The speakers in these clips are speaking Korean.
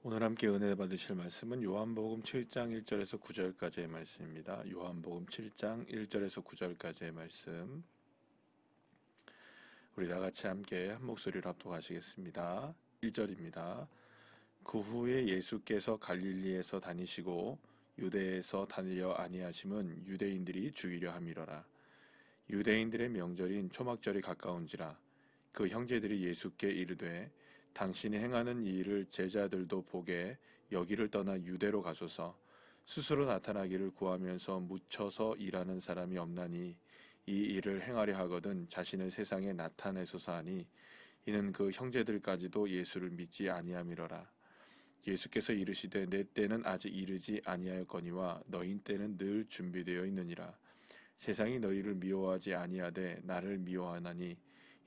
오늘 함께 은혜 받으실 말씀은 요한복음 7장 1절에서 9절까지의 말씀입니다. 요한복음 7장 1절에서 9절까지의 말씀. 우리 다 같이 함께 한 목소리로 합독하시겠습니다. 1절입니다. 그 후에 예수께서 갈릴리에서 다니시고 유대에서 다니려 아니하심은 유대인들이 죽이려 함이러라. 유대인들의 명절인 초막절이 가까운지라. 그 형제들이 예수께 이르되 당신이 행하는 이 일을 제자들도 보게 여기를 떠나 유대로 가소서. 스스로 나타나기를 구하면서 묻혀서 일하는 사람이 없나니 이 일을 행하려 하거든 자신을 세상에 나타내소서 하니 이는 그 형제들까지도 예수를 믿지 아니함이러라. 예수께서 이르시되 내 때는 아직 이르지 아니하였거니와 너희 때는 늘 준비되어 있느니라. 세상이 너희를 미워하지 아니하되 나를 미워하나니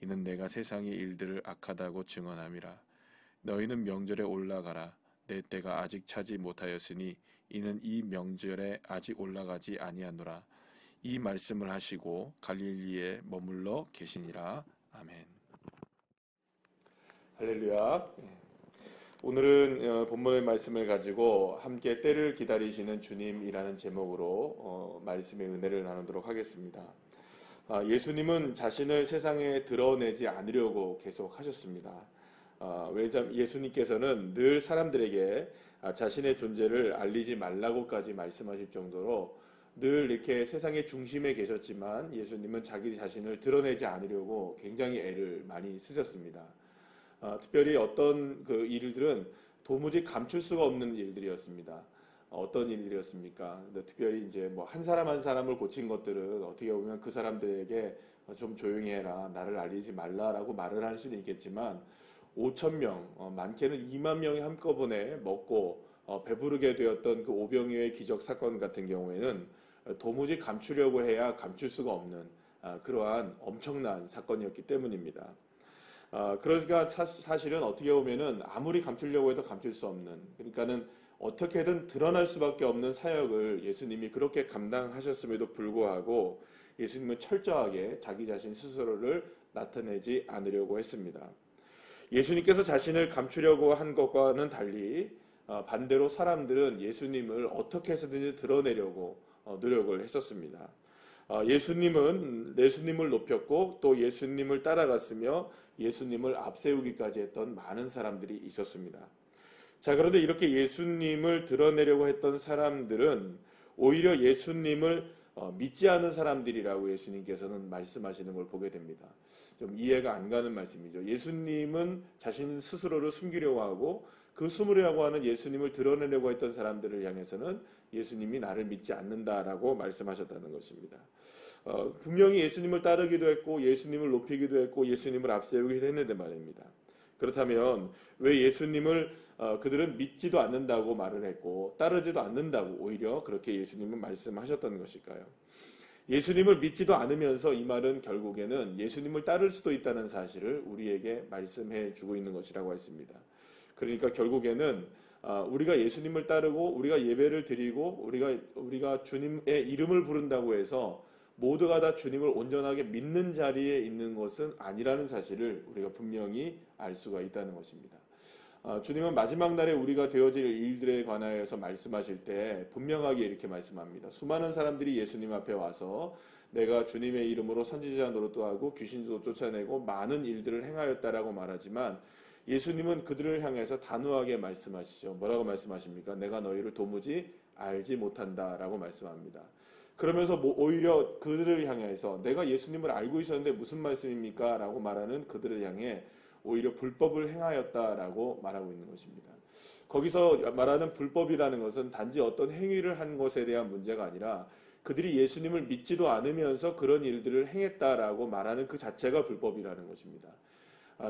이는 내가 세상의 일들을 악하다고 증언함이라. 너희는 명절에 올라가라. 내 때가 아직 차지 못하였으니 이는 이 명절에 아직 올라가지 아니하노라. 이 말씀을 하시고 갈릴리에 머물러 계시니라. 아멘. 할렐루야. 오늘은 본문의 말씀을 가지고 함께 때를 기다리시는 주님이라는 제목으로 말씀의 은혜를 나누도록 하겠습니다. 예수님은 자신을 세상에 드러내지 않으려고 계속 하셨습니다. 왜냐하면 예수님께서는 늘 사람들에게 자신의 존재를 알리지 말라고까지 말씀하실 정도로 늘 이렇게 세상의 중심에 계셨지만 예수님은 자기 자신을 드러내지 않으려고 굉장히 애를 많이 쓰셨습니다. 특별히 어떤 그 일들은 도무지 감출 수가 없는 일들이었습니다. 어떤 일들이었습니까? 특별히 이제 뭐 한 사람 한 사람을 고친 것들은 어떻게 보면 그 사람들에게 좀 조용히 해라, 나를 알리지 말라라고 말을 할 수는 있겠지만 5,000명, 많게는 2만 명이 한꺼번에 먹고 배부르게 되었던 그 오병이어의 기적 사건 같은 경우에는 도무지 감추려고 해야 감출 수가 없는 그러한 엄청난 사건이었기 때문입니다. 그러니까 사실은 어떻게 보면은 아무리 감추려고 해도 감출 수 없는, 그러니까는 어떻게든 드러날 수밖에 없는 사역을 예수님이 그렇게 감당하셨음에도 불구하고 예수님은 철저하게 자기 자신 스스로를 나타내지 않으려고 했습니다. 예수님께서 자신을 감추려고 한 것과는 달리 반대로 사람들은 예수님을 어떻게 해서든지 드러내려고 노력을 했었습니다. 예수님을 높였고 또 예수님을 따라갔으며 예수님을 앞세우기까지 했던 많은 사람들이 있었습니다. 자, 그런데 이렇게 예수님을 드러내려고 했던 사람들은 오히려 예수님을 믿지 않은 사람들이라고 예수님께서는 말씀하시는 걸 보게 됩니다. 좀 이해가 안 가는 말씀이죠. 예수님은 자신 스스로를 숨기려고 하고 그 숨으려고 하는 예수님을 드러내려고 했던 사람들을 향해서는 예수님이 나를 믿지 않는다라고 말씀하셨다는 것입니다. 분명히 예수님을 따르기도 했고 예수님을 높이기도 했고 예수님을 앞세우기도 했는데 말입니다. 그렇다면 왜 예수님을 그들은 믿지도 않는다고 말을 했고 따르지도 않는다고 오히려 그렇게 예수님은 말씀하셨던 것일까요? 예수님을 믿지도 않으면서 이 말은 결국에는 예수님을 따를 수도 있다는 사실을 우리에게 말씀해 주고 있는 것이라고 했습니다. 그러니까 결국에는 우리가 예수님을 따르고 우리가 예배를 드리고 우리가 주님의 이름을 부른다고 해서 모두가 다 주님을 온전하게 믿는 자리에 있는 것은 아니라는 사실을 우리가 분명히 알 수가 있다는 것입니다. 주님은 마지막 날에 우리가 되어질 일들에 관하여서 말씀하실 때 분명하게 이렇게 말씀합니다. 수많은 사람들이 예수님 앞에 와서 내가 주님의 이름으로 선지자 노릇도 하고 귀신도 쫓아내고 많은 일들을 행하였다라고 말하지만 예수님은 그들을 향해서 단호하게 말씀하시죠. 뭐라고 말씀하십니까? 내가 너희를 도무지 알지 못한다라고 말씀합니다. 그러면서 오히려 그들을 향해서 내가 예수님을 알고 있었는데 무슨 말씀입니까? 라고 말하는 그들을 향해 오히려 불법을 행하였다라고 말하고 있는 것입니다. 거기서 말하는 불법이라는 것은 단지 어떤 행위를 한 것에 대한 문제가 아니라 그들이 예수님을 믿지도 않으면서 그런 일들을 행했다라고 말하는 그 자체가 불법이라는 것입니다.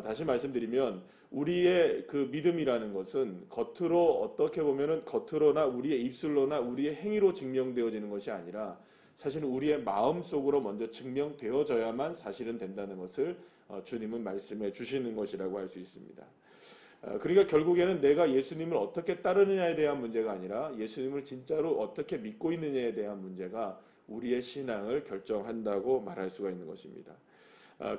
다시 말씀드리면 우리의 그 믿음이라는 것은 겉으로 어떻게 보면은 겉으로나 우리의 입술로나 우리의 행위로 증명되어지는 것이 아니라 사실은 우리의 마음속으로 먼저 증명되어져야만 사실은 된다는 것을 주님은 말씀해 주시는 것이라고 할 수 있습니다. 그러니까 결국에는 내가 예수님을 어떻게 따르느냐에 대한 문제가 아니라 예수님을 진짜로 어떻게 믿고 있느냐에 대한 문제가 우리의 신앙을 결정한다고 말할 수가 있는 것입니다.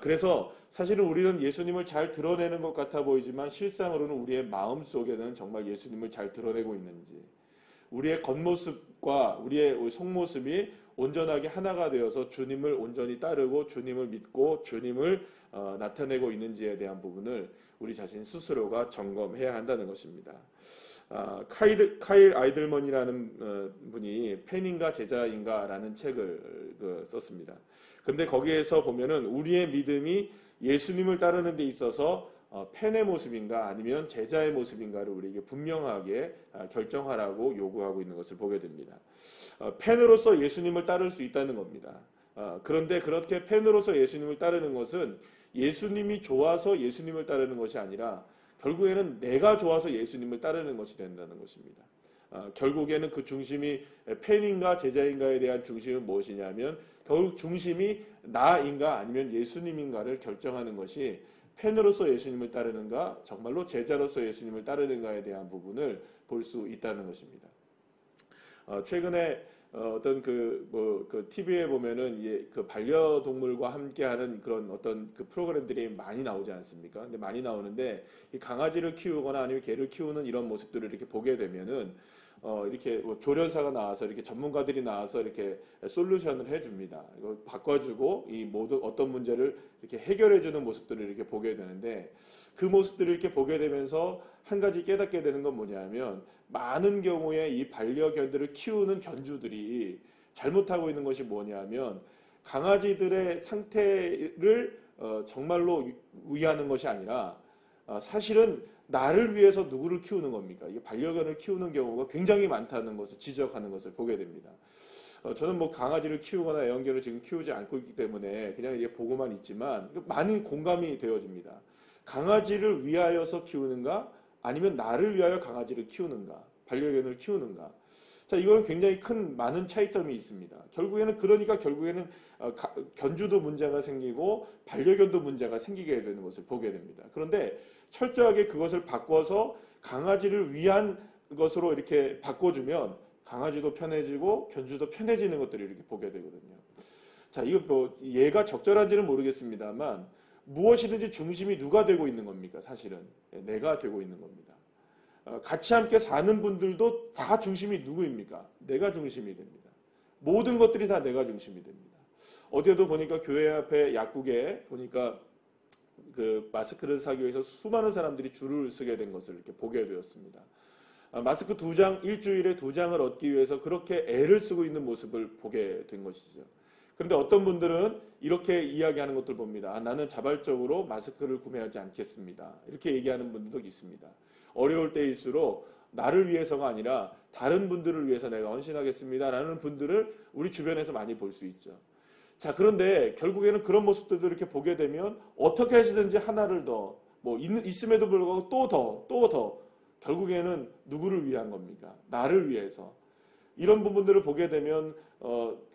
그래서 사실은 우리는 예수님을 잘 드러내는 것 같아 보이지만 실상으로는 우리의 마음 속에는 정말 예수님을 잘 드러내고 있는지, 우리의 겉모습과 우리의 속모습이 온전하게 하나가 되어서 주님을 온전히 따르고 주님을 믿고 주님을 나타내고 있는지에 대한 부분을 우리 자신 스스로가 점검해야 한다는 것입니다. 카일 아이들먼이라는 분이 팬인가 제자인가라는 책을 썼습니다. 그런데 거기에서 보면은 우리의 믿음이 예수님을 따르는 데 있어서 팬의 모습인가 아니면 제자의 모습인가를 우리에게 분명하게 결정하라고 요구하고 있는 것을 보게 됩니다. 팬으로서 예수님을 따를 수 있다는 겁니다. 그런데 그렇게 팬으로서 예수님을 따르는 것은 예수님이 좋아서 예수님을 따르는 것이 아니라 결국에는 내가 좋아서 예수님을 따르는 것이 된다는 것입니다. 결국에는 그 중심이 팬인가 제자인가에 대한 중심은 무엇이냐면 결국 중심이 나인가 아니면 예수님인가를 결정하는 것이 팬으로서 예수님을 따르는가 정말로 제자로서 예수님을 따르는가에 대한 부분을 볼 수 있다는 것입니다. 최근에 어떤 그 TV에 보면은 그 반려동물과 함께하는 그런 어떤 그 프로그램들이 많이 나오지 않습니까? 근데 많이 나오는데 이 강아지를 키우거나 아니면 개를 키우는 이런 모습들을 이렇게 보게 되면은 이렇게 조련사가 나와서 이렇게 전문가들이 나와서 이렇게 솔루션을 해줍니다. 이거 바꿔주고 이 모든 어떤 문제를 이렇게 해결해주는 모습들을 이렇게 보게 되는데 그 모습들을 이렇게 보게 되면서 한 가지 깨닫게 되는 건 뭐냐면 많은 경우에 이 반려견들을 키우는 견주들이 잘못하고 있는 것이 뭐냐면 강아지들의 상태를 정말로 위하는 것이 아니라 사실은 나를 위해서 누구를 키우는 겁니까? 이게 반려견을 키우는 경우가 굉장히 많다는 것을 지적하는 것을 보게 됩니다. 저는 뭐 강아지를 키우거나 애완견을 지금 키우지 않고 있기 때문에 그냥 이게 보고만 있지만 많이 공감이 되어집니다. 강아지를 위하여서 키우는가? 아니면 나를 위하여 강아지를 키우는가? 반려견을 키우는가? 자, 이거는 굉장히 많은 차이점이 있습니다. 결국에는 견주도 문제가 생기고 반려견도 문제가 생기게 되는 것을 보게 됩니다. 그런데 철저하게 그것을 바꿔서 강아지를 위한 것으로 이렇게 바꿔주면 강아지도 편해지고 견주도 편해지는 것들을 이렇게 보게 되거든요. 자, 이거 뭐 얘가 적절한지는 모르겠습니다만 무엇이든지 중심이 누가 되고 있는 겁니까? 사실은 내가 되고 있는 겁니다. 같이 함께 사는 분들도 다 중심이 누구입니까? 내가 중심이 됩니다. 모든 것들이 다 내가 중심이 됩니다. 어제도 보니까 교회 앞에 약국에 보니까 그 마스크를 사기 위해서 수많은 사람들이 줄을 서게 된 것을 이렇게 보게 되었습니다. 마스크 2장, 일주일에 2장을 얻기 위해서 그렇게 애를 쓰고 있는 모습을 보게 된 것이죠. 그런데 어떤 분들은 이렇게 이야기하는 것들 봅니다. 나는 자발적으로 마스크를 구매하지 않겠습니다. 이렇게 얘기하는 분들도 있습니다. 어려울 때일수록 나를 위해서가 아니라 다른 분들을 위해서 내가 헌신하겠습니다 라는 분들을 우리 주변에서 많이 볼 수 있죠. 자, 그런데 결국에는 그런 모습들도 이렇게 보게 되면 어떻게 하시든지 하나를 더 있음에도 불구하고 또 더 결국에는 누구를 위한 겁니까? 나를 위해서. 이런 부분들을 보게 되면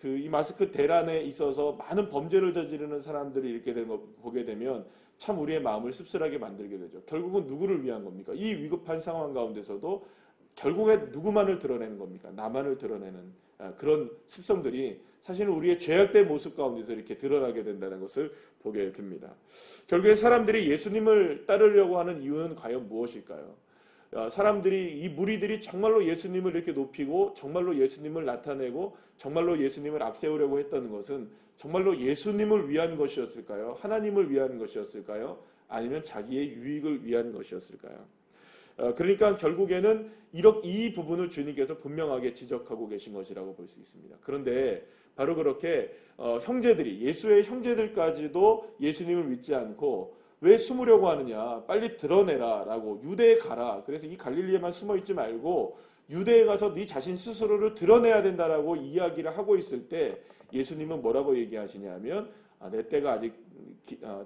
이 마스크 대란에 있어서 많은 범죄를 저지르는 사람들이 이렇게 되는 거 보게 되면 참 우리의 마음을 씁쓸하게 만들게 되죠. 결국은 누구를 위한 겁니까? 이 위급한 상황 가운데서도 결국에 누구만을 드러내는 겁니까? 나만을 드러내는 그런 습성들이 사실은 우리의 죄악된 모습 가운데서 이렇게 드러나게 된다는 것을 보게 됩니다. 결국에 사람들이 예수님을 따르려고 하는 이유는 과연 무엇일까요? 이 무리들이 정말로 예수님을 이렇게 높이고 정말로 예수님을 나타내고 정말로 예수님을 앞세우려고 했던 것은 정말로 예수님을 위한 것이었을까요? 하나님을 위한 것이었을까요? 아니면 자기의 유익을 위한 것이었을까요? 그러니까 결국에는 이 부분을 주님께서 분명하게 지적하고 계신 것이라고 볼 수 있습니다. 그런데 바로 그렇게 예수의 형제들까지도 예수님을 믿지 않고 왜 숨으려고 하느냐? 빨리 드러내라 라고 유대에 가라. 그래서 이 갈릴리에만 숨어 있지 말고 유대에 가서 네 자신 스스로를 드러내야 된다라고 이야기를 하고 있을 때 예수님은 뭐라고 얘기하시냐면 내 때가 아직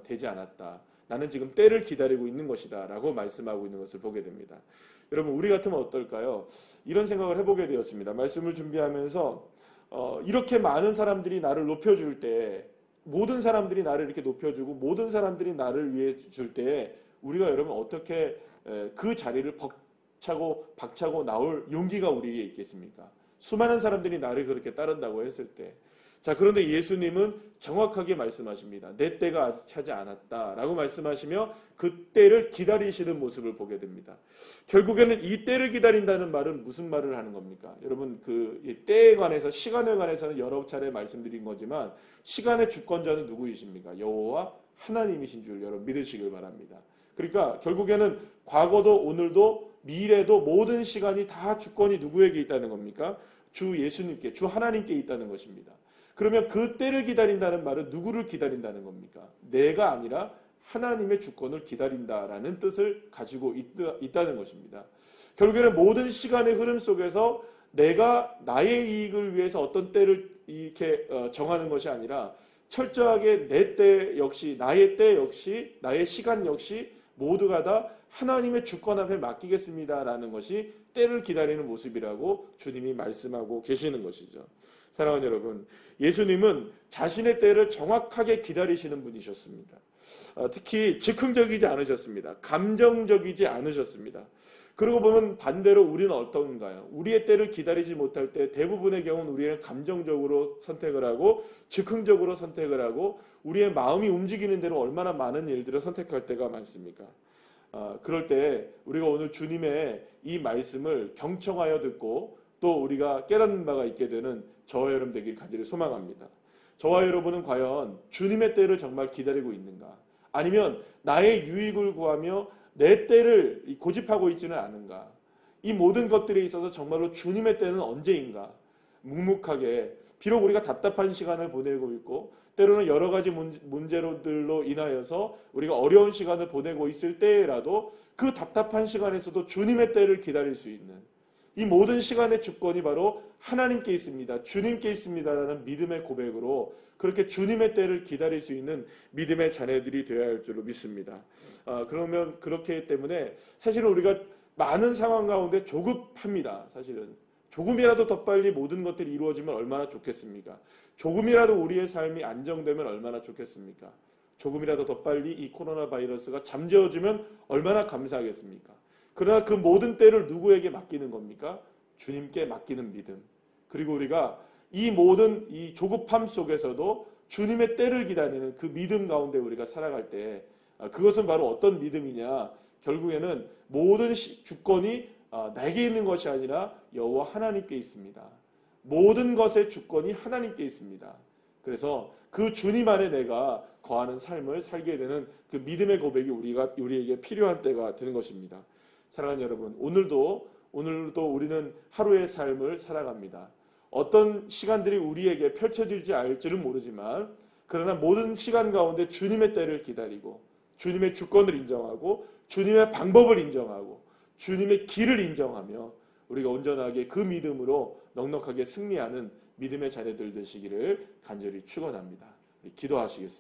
되지 않았다. 나는 지금 때를 기다리고 있는 것이다 라고 말씀하고 있는 것을 보게 됩니다. 여러분 우리 같으면 어떨까요? 이런 생각을 해보게 되었습니다. 말씀을 준비하면서 이렇게 많은 사람들이 나를 높여줄 때 모든 사람들이 나를 이렇게 높여주고 모든 사람들이 나를 위해 줄 때 우리가 여러분 어떻게 그 자리를 박차고 나올 용기가 우리에게 있겠습니까? 수많은 사람들이 나를 그렇게 따른다고 했을 때 자, 그런데 예수님은 정확하게 말씀하십니다. 내 때가 아직 차지 않았다라고 말씀하시며 그 때를 기다리시는 모습을 보게 됩니다. 결국에는 이 때를 기다린다는 말은 무슨 말을 하는 겁니까? 여러분, 그 때에 관해서, 시간에 관해서는 여러 차례 말씀드린 거지만 시간의 주권자는 누구이십니까? 여호와 하나님이신 줄 여러분 믿으시길 바랍니다. 그러니까 결국에는 과거도 오늘도 미래도 모든 시간이 다 주권이 누구에게 있다는 겁니까? 주 예수님께, 주 하나님께 있다는 것입니다. 그러면 그 때를 기다린다는 말은 누구를 기다린다는 겁니까? 내가 아니라 하나님의 주권을 기다린다라는 뜻을 가지고 있다는 것입니다. 결국에는 모든 시간의 흐름 속에서 내가 나의 이익을 위해서 어떤 때를 이렇게 정하는 것이 아니라 철저하게 내 때 역시, 나의 때 역시, 나의 시간 역시 모두가 다 하나님의 주권 앞에 맡기겠습니다라는 것이 때를 기다리는 모습이라고 주님이 말씀하고 계시는 것이죠. 사랑하는 여러분, 예수님은 자신의 때를 정확하게 기다리시는 분이셨습니다. 특히 즉흥적이지 않으셨습니다. 감정적이지 않으셨습니다. 그러고 보면 반대로 우리는 어떤가요? 우리의 때를 기다리지 못할 때 대부분의 경우는 우리는 감정적으로 선택을 하고 즉흥적으로 선택을 하고 우리의 마음이 움직이는 대로 얼마나 많은 일들을 선택할 때가 많습니까? 그럴 때 우리가 오늘 주님의 이 말씀을 경청하여 듣고 또 우리가 깨닫는 바가 있게 되는 저와 여러분 되길 간절히 소망합니다. 저와 여러분은 과연 주님의 때를 정말 기다리고 있는가? 아니면 나의 유익을 구하며 내 때를 고집하고 있지는 않은가? 이 모든 것들에 있어서 정말로 주님의 때는 언제인가? 묵묵하게 비록 우리가 답답한 시간을 보내고 있고 때로는 여러 가지 문제들로 인하여서 우리가 어려운 시간을 보내고 있을 때라도 그 답답한 시간에서도 주님의 때를 기다릴 수 있는 이 모든 시간의 주권이 바로 하나님께 있습니다. 주님께 있습니다라는 믿음의 고백으로 그렇게 주님의 때를 기다릴 수 있는 믿음의 자녀들이 되어야 할 줄로 믿습니다. 그러면 그렇기 때문에 사실은 우리가 많은 상황 가운데 조급합니다. 사실은 조금이라도 더 빨리 모든 것들이 이루어지면 얼마나 좋겠습니까? 조금이라도 우리의 삶이 안정되면 얼마나 좋겠습니까? 조금이라도 더 빨리 이 코로나 바이러스가 잠재워지면 얼마나 감사하겠습니까? 그러나 그 모든 때를 누구에게 맡기는 겁니까? 주님께 맡기는 믿음. 그리고 우리가 이 모든 이 조급함 속에서도 주님의 때를 기다리는 그 믿음 가운데 우리가 살아갈 때 그것은 바로 어떤 믿음이냐? 결국에는 모든 주권이 내게 있는 것이 아니라 여호와 하나님께 있습니다. 모든 것의 주권이 하나님께 있습니다. 그래서 그 주님 안에 내가 거하는 삶을 살게 되는 그 믿음의 고백이 우리에게 필요한 때가 되는 것입니다. 사랑하는 여러분, 오늘도 우리는 하루의 삶을 살아갑니다. 어떤 시간들이 우리에게 펼쳐질지 알지는 모르지만 그러나 모든 시간 가운데 주님의 때를 기다리고 주님의 주권을 인정하고 주님의 방법을 인정하고 주님의 길을 인정하며 우리가 온전하게 그 믿음으로 넉넉하게 승리하는 믿음의 자녀들 되시기를 간절히 축원합니다. 기도하시겠습니다.